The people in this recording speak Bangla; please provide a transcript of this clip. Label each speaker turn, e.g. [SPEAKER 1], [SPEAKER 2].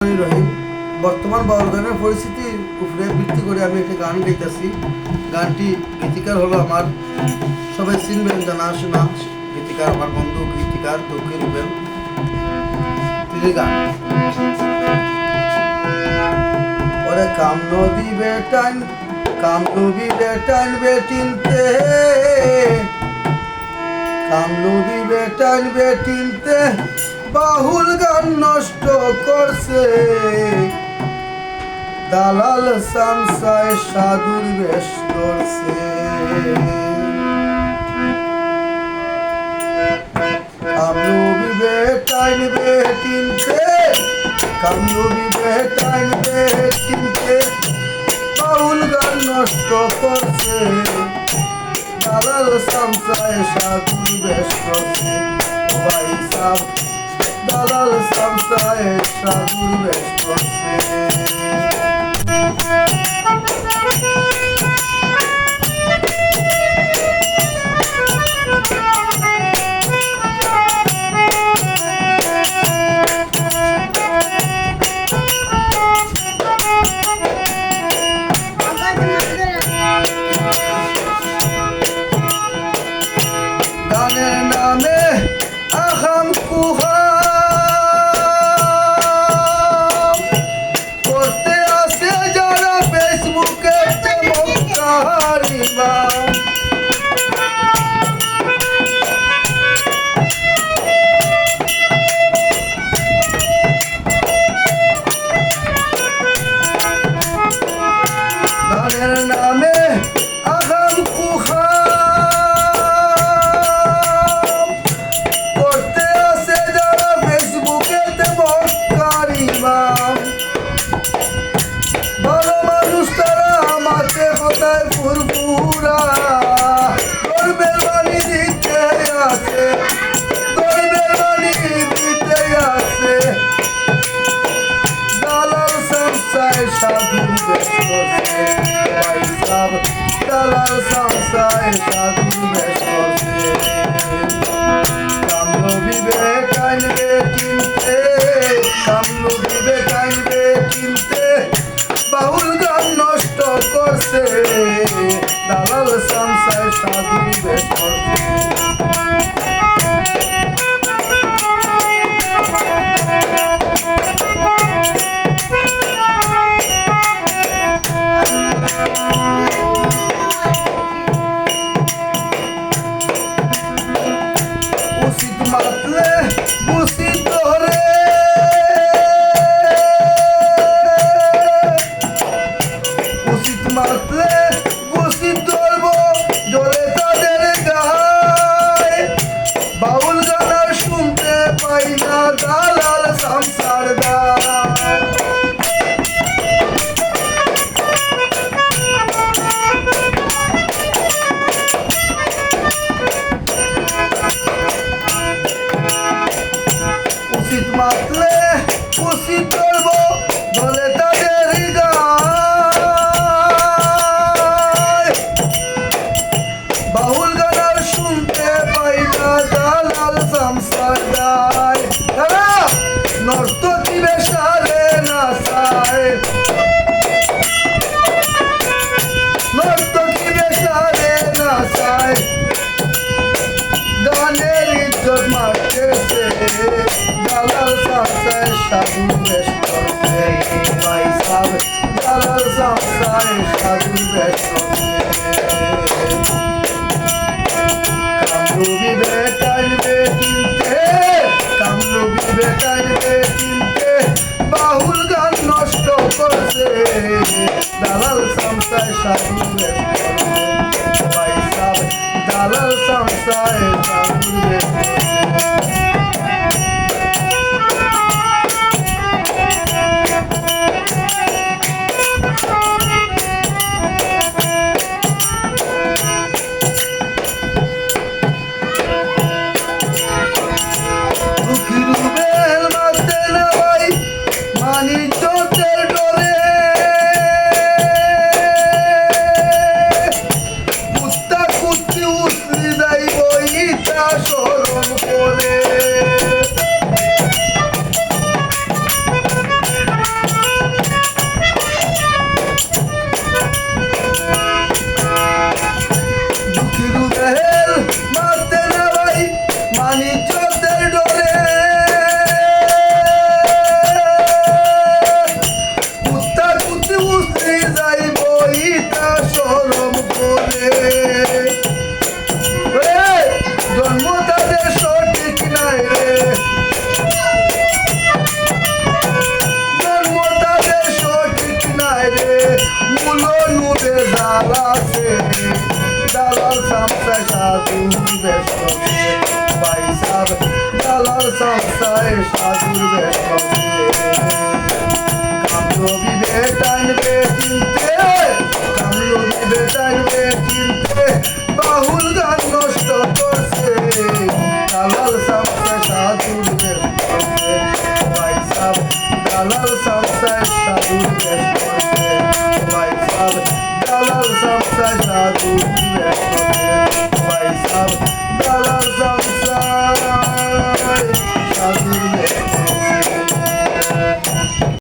[SPEAKER 1] রহমানির রহিম। বর্তমান বাউল গানের পরিস্থিতির উপরে ভিত্তি করে আমি একটি গান গাইতেছি। গানটি গীতিকার হলো আমার সবাই চিনবেন, জানাশোনা গীতিকার, আমার বন্ধু গীতিকার তৌকির রুবেল। তিনি গান ওরে কাম নদী বেটান, কাম নবী বেটান বেটিনতে, কাম নবী বেটান বেটিনতে বাহুল গান নষ্ট করছে। দালাল সামসায় সাধুর বেশ করছে। কামলুবি বেটাইন বেটিনতে, কামলুবি বেটাইন বেটিনতে বাহুল গান নষ্ট করছে। দালাল সামসায় সাধুর বেশ করছে। ভাই সাহ দালাল সামসায় সাধুর বেশ করছে। গানের নামে আহাম কুহাম করতে আসে যারা ফেসবুকে চমৎকারিবা। গানের নামে আহাম কুহাম করতে আসে যারা ফেসবুকে চমৎকারিবা। বড় মানুষ তারা আমাকে কথায় ফুরফুরা, গর্বের বাণী দিতে আছে, গর্বের বাণী দিতে আছে। দালাল সামসায় সাধুর বেশ করছে। ভাই সাহ দালাল সামসায় সাধুর বেশ করছে। কামলুবি বেটাইন বেটিনতে, কামলুবি বেটাইন বেটিনতে বাউল গান নষ্ট করছে। দালাল সামসায় সাধুর বেশ করছে। উচিত মাতলে বুঝি তোরে, উচিত মাতলে বুঝি ধরব জলে তাদের গায়ে। বাউল গান আর শুনতে পাই না দালাল সামসার গায়ে। উচিত মাতলে উচিত ধরব বলে তাদের গায়। বাউল গান আর শুনতে পাই না দালাল সামসার গায়। তারা নর্তকী বেশারে নাচায়, নর্তকী বেশারে নাচায়। গানের ইজ্জত মারতেছে, দালাল সামসায় সাধুর বেশ করছে। ভাই সাহ দালাল সামসায় সাধুর বেশ করছে। কামলুবি বেটাইন বেটিনতে, কামলুবি বেটাইন বেটিনতে বাহুল গান নষ্ট করছে। দালাল সামসায় সাধুর বেশ করছে। ভাই সাহ দালাল সামসায় সাধুর বেশ করছে। রুবেল মারতে না ভাই মানি চোখের ডরে, কুত্তা কুত্তি উসলি যাইব ইটা শরম করে। সংস্থায় সাধুর বেশ করছে ভাই সাহেব দালাল সংস্থায় সাধুর বেশ করছে কামরবি বেটাইনবে চিনতে কামরবি বেটাইনবে চিনতে বাহুল গান নষ্ট করছে দালাল সংস্থায় সাধুর বেশ করছে ভাই সাহেব দালাল সংস্থায় সাধুর বেশ করছে ভাই সাহেব দালাল সংস্থায় সাধুর বেশ করছে ভাই সাহেব দালাল সংস্থায় সাধুর